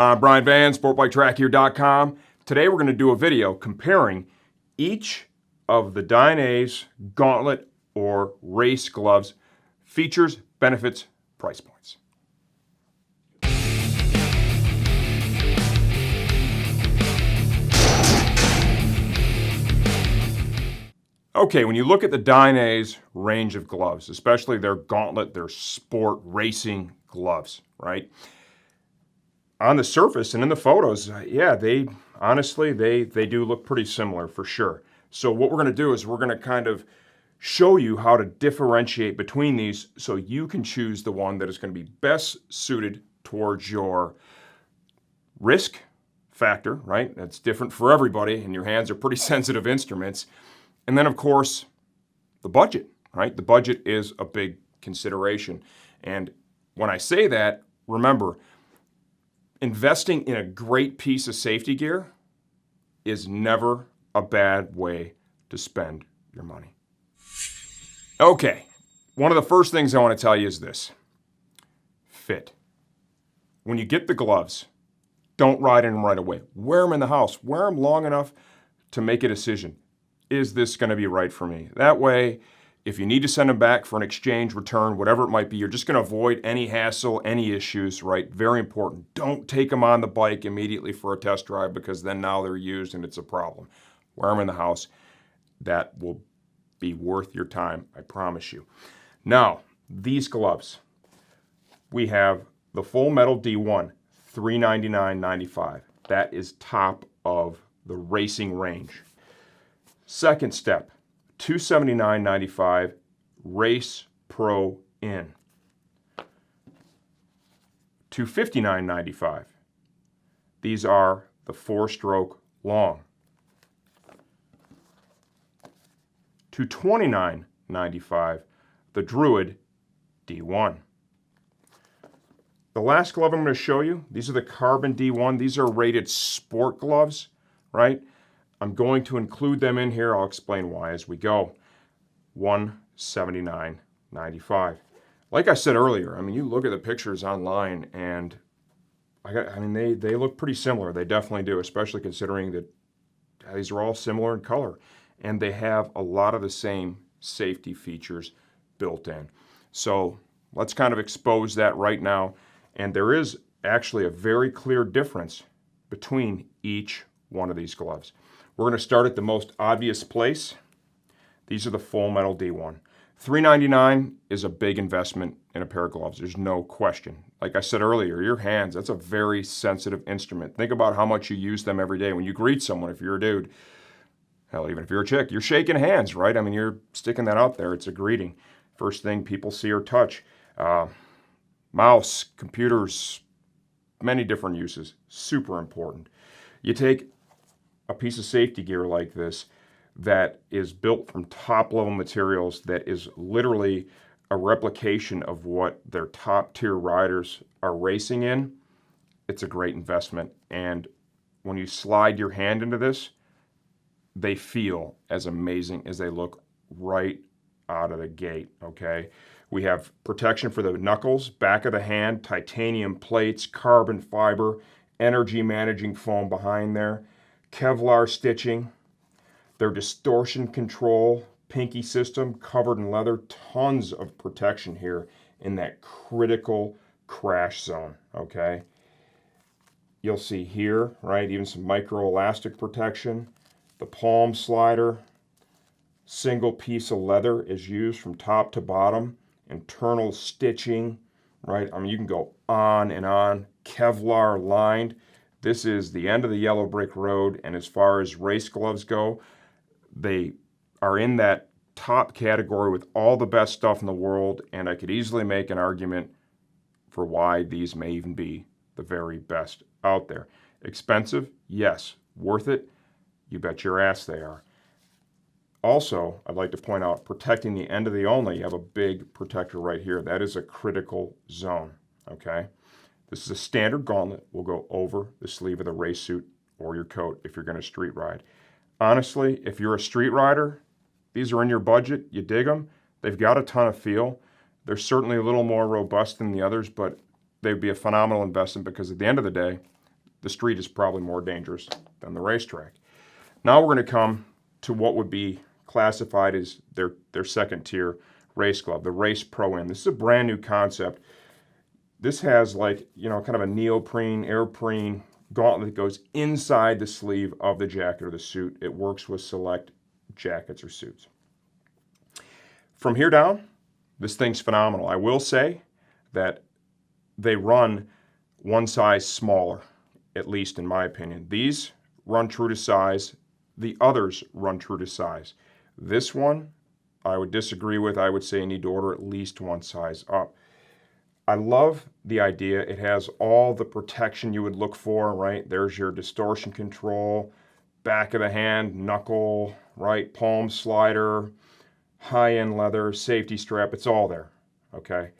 I'm Brian Van, sportbiketrackgear.com. Today we're going to do a video comparing each of the Dainese gauntlet or race gloves features, benefits, price points. Okay, when you look at the Dainese range of gloves, especially their gauntlet, their sport racing gloves, right? On the surface and in the photos, yeah, they do look pretty similar for sure. So what we're going to do is we're going to kind of show you how to differentiate between these so you can choose the one that is going to be best suited towards your risk factor, right? That's different for everybody, and your hands are pretty sensitive instruments. And then, of course, the budget, right? The budget is a big consideration. And when I say that, remember, investing in a great piece of safety gear is never a bad way to spend your money. Okay, one of the first things I want to tell you is this: fit. When you get the gloves, don't ride in them right away. Wear them in the house. Wear them long enough to make a decision. Is this going to be right for me? That way, if you need to send them back for an exchange, return, whatever it might be, you're just going to avoid any hassle, any issues, right? Very important. Don't take them on the bike immediately for a test drive, because then now they're used and it's a problem. Wear them in the house. That will be worth your time, I promise you. Now, these gloves. We have the full metal D1, $399.95. That is top of the racing range. Second step, $279.95 Race Pro In. $259.95. These are the 4-stroke long. $229.95 the Druid D1. The last glove I'm going to show you, these are the Carbon D1. These are rated sport gloves, right? I'm going to include them in here. I'll explain why as we go. $179.95. Like I said earlier, I mean, you look at the pictures online and they look pretty similar. They definitely do, especially considering that these are all similar in color. And they have a lot of the same safety features built in. So let's kind of expose that right now. And there is actually a very clear difference between each one of these gloves. We're going to start at the most obvious place. These are the full metal D1. $399 is a big investment in a pair of gloves. There's no question. Like I said earlier, your hands, that's a very sensitive instrument. Think about how much you use them every day. When you greet someone, if you're a dude, hell, even if you're a chick, you're shaking hands, right? I mean, you're sticking that out there. It's a greeting. First thing people see or touch. Mouse, computers, many different uses. Super important. You take a piece of safety gear like this that is built from top-level materials, that is literally a replication of what their top-tier riders are racing in, it's a great investment. And when you slide your hand into this, they feel as amazing as they look right out of the gate, okay? We have protection for the knuckles, back of the hand, titanium plates, carbon fiber, energy managing foam behind there, Kevlar stitching, their distortion control, pinky system covered in leather, tons of protection here in that critical crash zone, okay? You'll see here, right, even some micro elastic protection. The palm slider, single piece of leather is used from top to bottom, internal stitching, right? I mean, you can go on and on. Kevlar lined. This is the end of the yellow brick road, and as far as race gloves go, they are in that top category with all the best stuff in the world, and I could easily make an argument for why these may even be the very best out there. Expensive? Yes. Worth it? You bet your ass they are. Also, I'd like to point out, protecting the end of the ulna, you have a big protector right here. That is a critical zone, okay? This is a standard gauntlet. Will go over the sleeve of the race suit or your coat if you're going to street ride. Honestly, if you're a street rider, these are in your budget, you dig them, they've got a ton of feel. They're certainly a little more robust than the others, but they'd be a phenomenal investment because at the end of the day, the street is probably more dangerous than the racetrack. Now we're going to come to what would be classified as their second tier race glove, the Race Pro M. This is a brand new concept. This has like, kind of a neoprene, airprene gauntlet that goes inside the sleeve of the jacket or the suit. It works with select jackets or suits. From here down, this thing's phenomenal. I will say that they run one size smaller, at least in my opinion. These run true to size. The others run true to size. This one, I would disagree with. I would say you need to order at least one size up. I love the idea. It has all the protection you would look for, right? There's your distortion control, back of the hand, knuckle, right? Palm slider, high-end leather, safety strap. It's all there, okay?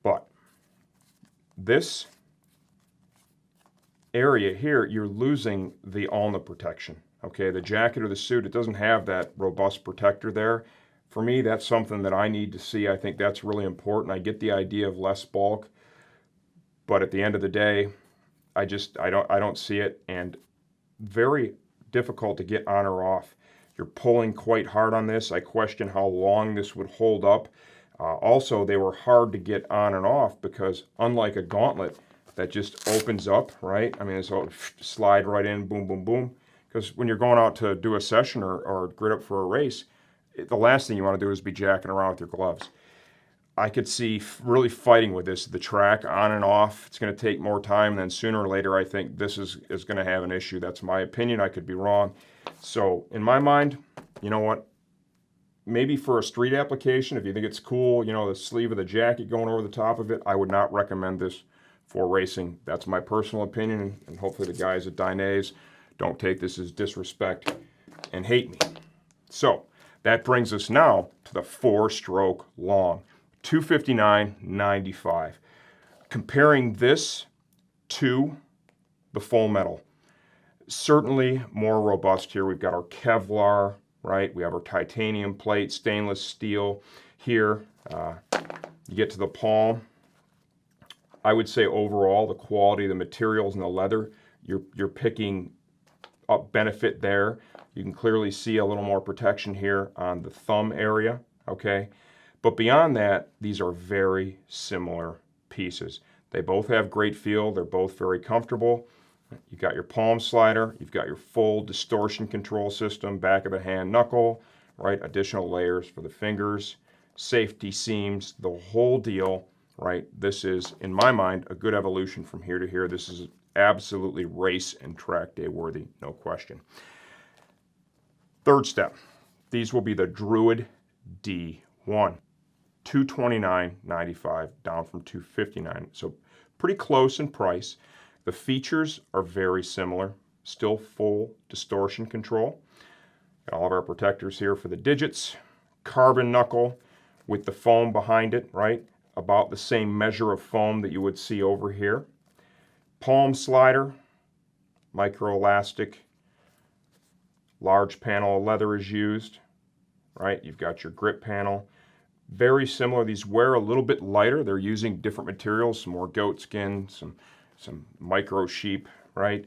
But this area here, you're losing the ulna protection, okay? The jacket or the suit, it doesn't have that robust protector there. For me, that's something that I need to see. I think that's really important. I get the idea of less bulk, but at the end of the day, I don't see it, and very difficult to get on or off. You're pulling quite hard on this. I question how long this would hold up. Also, they were hard to get on and off because unlike a gauntlet that just opens up, right? I mean, it's all slide right in, boom, boom, boom. Because when you're going out to do a session or grid up for a race, the last thing you want to do is be jacking around with your gloves. I could see really fighting with this, the track on and off. It's going to take more time, and then sooner or later, I think this is going to have an issue. That's my opinion. I could be wrong. So in my mind, you know what? Maybe for a street application, if you think it's cool, the sleeve of the jacket going over the top of it, I would not recommend this for racing. That's my personal opinion, and hopefully the guys at Dainese don't take this as disrespect and hate me. So that brings us now to the 4-stroke long, $259.95. Comparing this to the full metal, certainly more robust here. We've got our Kevlar, right? We have our titanium plate, stainless steel here. You get to the palm. I would say overall, the quality of the materials and the leather, you're picking up benefit there. You can clearly see a little more protection here on the thumb area, okay? But beyond that, these are very similar pieces. They both have great feel. They're both very comfortable. You've got your palm slider. You've got your full distortion control system, back of the hand knuckle, right? Additional layers for the fingers, safety seams, the whole deal, right? This is, in my mind, a good evolution from here to here. This is absolutely race and track day worthy, no question. Third step, these will be the Druid D1, $229.95, down from $259. So pretty close in price. The features are very similar, still full distortion control. Got all of our protectors here for the digits, carbon knuckle with the foam behind it, right? About the same measure of foam that you would see over here. Palm slider, microelastic, large panel of leather is used, right? You've got your grip panel. Very similar. These wear a little bit lighter. They're using different materials, some more goat skin, some micro sheep, right?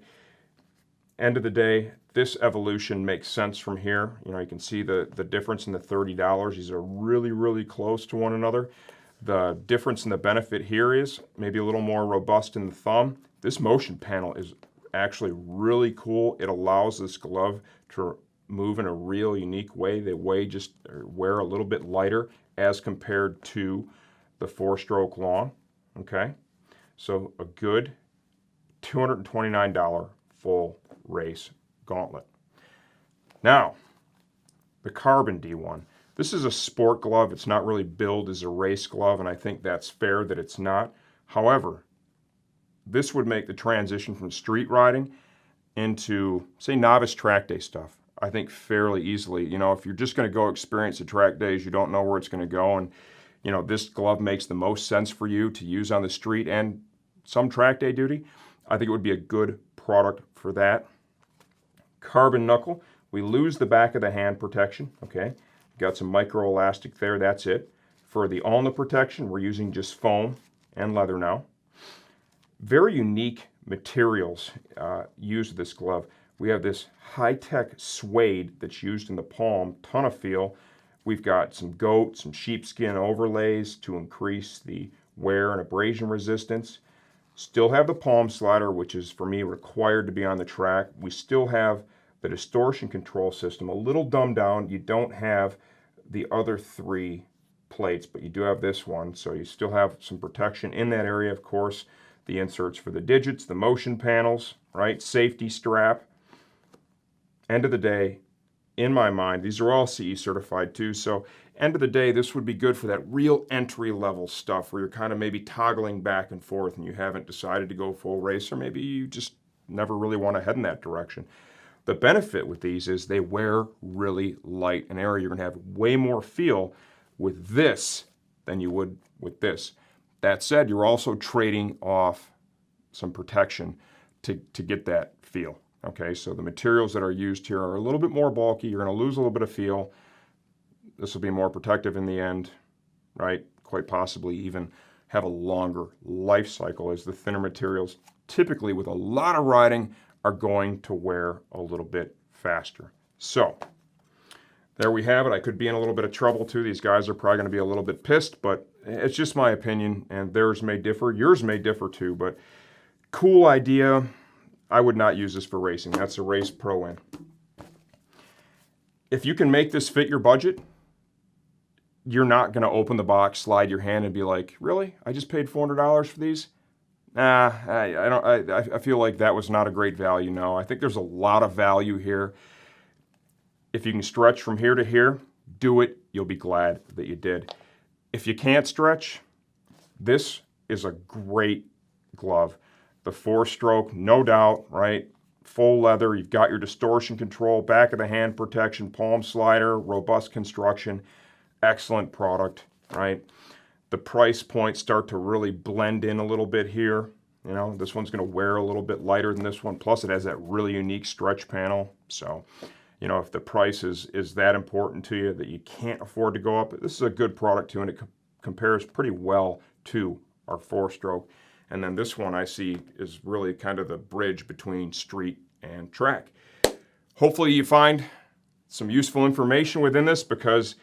End of the day, this evolution makes sense from here. You can see the difference in the $30. These are really, really close to one another. The difference in the benefit here is maybe a little more robust in the thumb. This motion panel is actually really cool. It allows this glove to move in a real unique way. They wear a little bit lighter as compared to the 4-stroke long, okay? So a good $229 full race gauntlet. Now, the Carbon D1. This is a sport glove. It's not really billed as a race glove, and I think that's fair that it's not. However, this would make the transition from street riding into, say, novice track day stuff, I think fairly easily. If you're just going to go experience the track days, you don't know where it's going to go, and this glove makes the most sense for you to use on the street and some track day duty. I think it would be a good product for that. Carbon knuckle. We lose the back of the hand protection, okay? Got some microelastic there, that's it. For the ulna protection, we're using just foam and leather now. Very unique materials used with this glove. We have this high-tech suede that's used in the palm, ton of feel. We've got some goat, some sheepskin overlays to increase the wear and abrasion resistance. Still have the palm slider, which is for me required to be on the track. We still have the distortion control system, a little dumbed down. You don't have the other 3 plates, but you do have this one, so you still have some protection in that area. Of course, the inserts for the digits, the motion panels, right? Safety strap. End of the day, in my mind, these are all CE certified too, so end of the day, this would be good for that real entry level stuff where you're kind of maybe toggling back and forth and you haven't decided to go full race, or maybe you just never really want to head in that direction. The benefit with these is they wear really light and airy. You're going to have way more feel with this than you would with this. That said, you're also trading off some protection to get that feel. Okay, so the materials that are used here are a little bit more bulky. You're going to lose a little bit of feel. This will be more protective in the end, right? Quite possibly even have a longer life cycle, as the thinner materials, typically with a lot of riding, are going to wear a little bit faster. So there we have it. I could be in a little bit of trouble too. These guys are probably going to be a little bit pissed, but it's just my opinion, and theirs may differ. Yours may differ too, but cool idea. I would not use this for racing. That's a Race Pro in. If you can make this fit your budget, you're not going to open the box, slide your hand, and be like, really? I just paid $400 for these? Nah, I feel like that was not a great value. No, I think there's a lot of value here. If you can stretch from here to here, do it. You'll be glad that you did. If you can't stretch, this is a great glove. The 4-stroke, no doubt, right? Full leather. You've got your distortion control, back of the hand protection, palm slider, robust construction. Excellent product, right? The price points start to really blend in a little bit here. You know, this one's going to wear a little bit lighter than this one. Plus, it has that really unique stretch panel. So, you know, if the price is that important to you that you can't afford to go up, this is a good product too, and it compares pretty well to our 4-stroke. And then this one I see is really kind of the bridge between street and track. Hopefully you find some useful information within this, because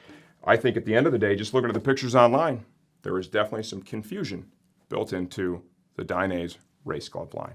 I think at the end of the day, just looking at the pictures online, there is definitely some confusion built into the Dainese race glove line.